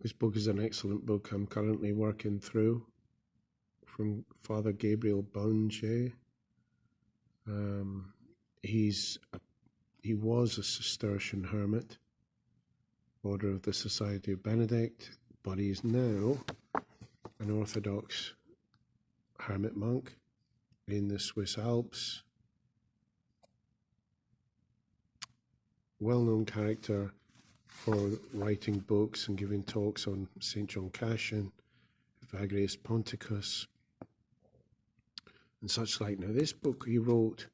This book is an excellent book I'm currently working through from Father Gabriel Bunge. He was a Cistercian hermit, order of the Society of Benedict, but he is now an Orthodox hermit monk in the Swiss Alps. Well-known character for writing books and giving talks on St. John Cassian, Evagrius Ponticus, and such like. Now, this book he wrote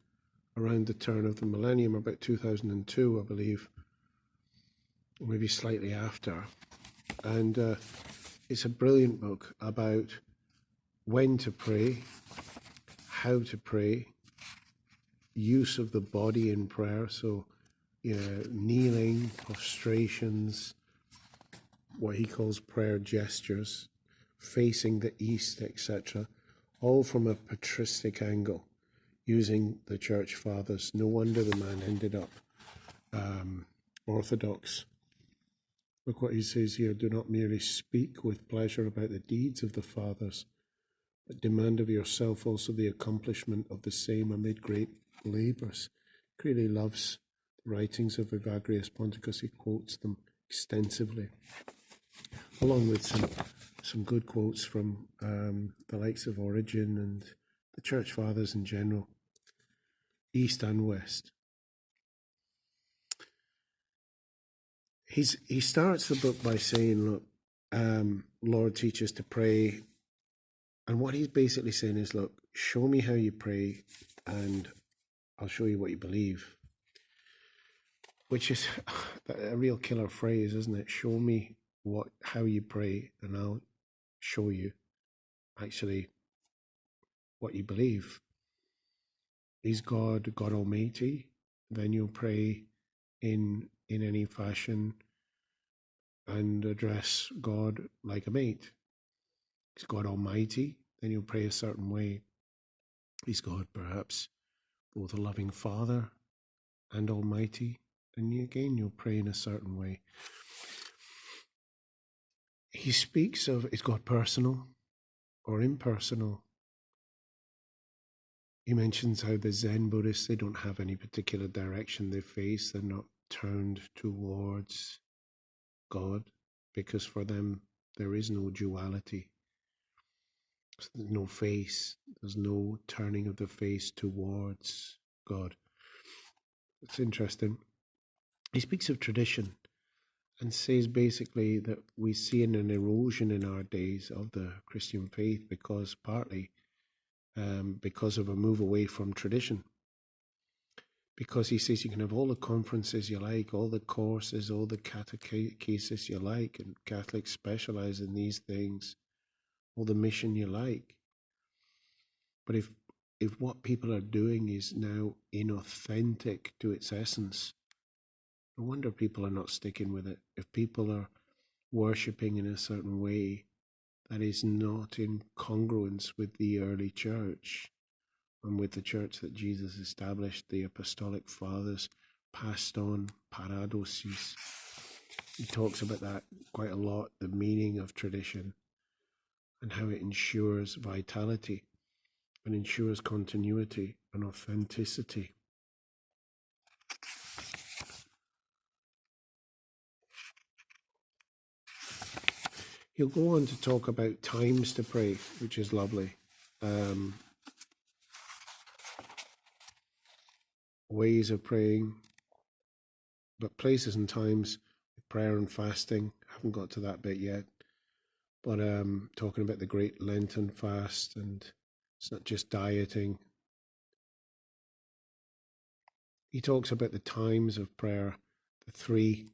around the turn of the millennium, about 2002, I believe, or maybe slightly after. And it's a brilliant book about when to pray, how to pray, use of the body in prayer, so kneeling, prostrations, what he calls prayer gestures, facing the east, etc., all from a patristic angle, using the church fathers. No wonder the man ended up Orthodox. Look what he says here: do not merely speak with pleasure about the deeds of the fathers, but demand of yourself also the accomplishment of the same amid great labours. He really loves the writings of Evagrius Ponticus. He quotes them extensively, along with some good quotes from the likes of Origen and the church fathers in general, east and west. He starts the book by saying, look, Lord, teach us to pray. And what he's basically saying is, look, show me how you pray and I'll show you what you believe. Which is a real killer phrase, isn't it? Show me how you pray and I'll show you actually what you believe. Is God Almighty? Then you'll pray in any fashion and address God like a mate. Is God Almighty? Then you'll pray a certain way. Is God perhaps both a loving Father and Almighty? And again, you'll pray in a certain way. He speaks of, is God personal or impersonal? He mentions how the Zen Buddhists, they don't have any particular direction they face. They're not turned towards God, because for them there is no duality. So there's no face. There's no turning of the face towards God. It's interesting. He speaks of tradition and says basically that we see an erosion in our days of the Christian faith partly because of a move away from tradition. Because he says you can have all the conferences you like, all the courses, all the catechesis you like, and Catholics specialize in these things, all the mission you like. But if what people are doing is now inauthentic to its essence, no wonder people are not sticking with it. If people are worshipping in a certain way that is not in congruence with the early church and with the church that Jesus established, the apostolic fathers passed on, paradosis. He talks about that quite a lot, the meaning of tradition and how it ensures vitality and ensures continuity and authenticity. He'll go on to talk about times to pray, which is lovely. Ways of praying, but places and times, prayer and fasting. Haven't got to that bit yet, but talking about the great Lenten fast, and it's not just dieting. He talks about the times of prayer, the 3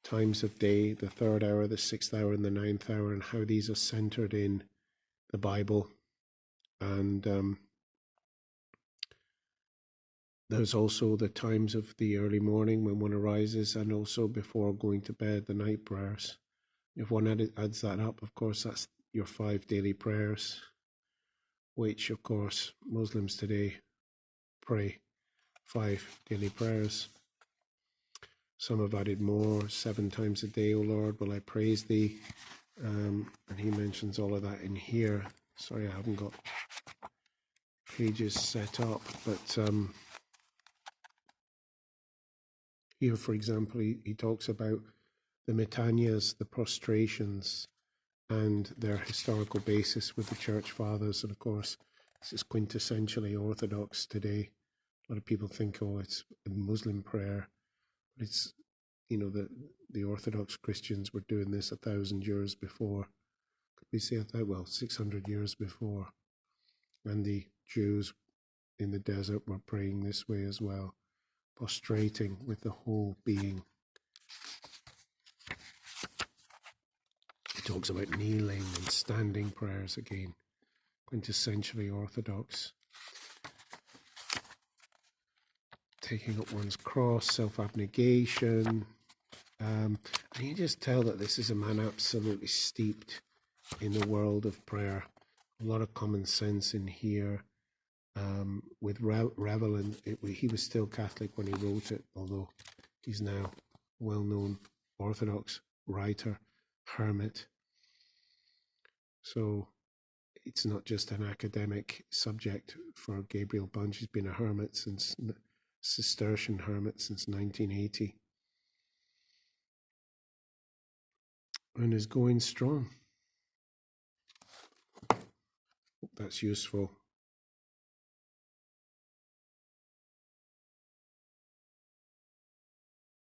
times of day, the 3rd hour, the 6th hour, and the 9th hour, and how these are centered in the Bible. And there's also the times of the early morning when one arises, and also before going to bed, the night prayers. If one adds that up, of course, that's your 5 daily prayers, which, of course, Muslims today pray 5 daily prayers. Some have added more. 7 times a day, O Lord, will I praise thee. And he mentions all of that in here. Sorry, I haven't got pages set up, but here, for example, he talks about the Metanias, the Prostrations, and their historical basis with the Church Fathers. And of course, this is quintessentially Orthodox today. A lot of people think, oh, it's a Muslim prayer, but it's, you know, the Orthodox Christians were doing this 1,000 years before. Could we say that? Well, 600 years before. And the Jews in the desert were praying this way as well, prostrating with the whole being. He talks about kneeling and standing prayers again, quintessentially Orthodox. Taking up one's cross, self-abnegation. And you just tell that this is a man absolutely steeped in the world of prayer. A lot of common sense in here. With Revel, and he was still Catholic when he wrote it, although he's now a well-known Orthodox writer, hermit. So it's not just an academic subject for Gabriel Bunge. He's been a hermit since Cistercian hermit since 1980, and is going strong. Hope that's useful.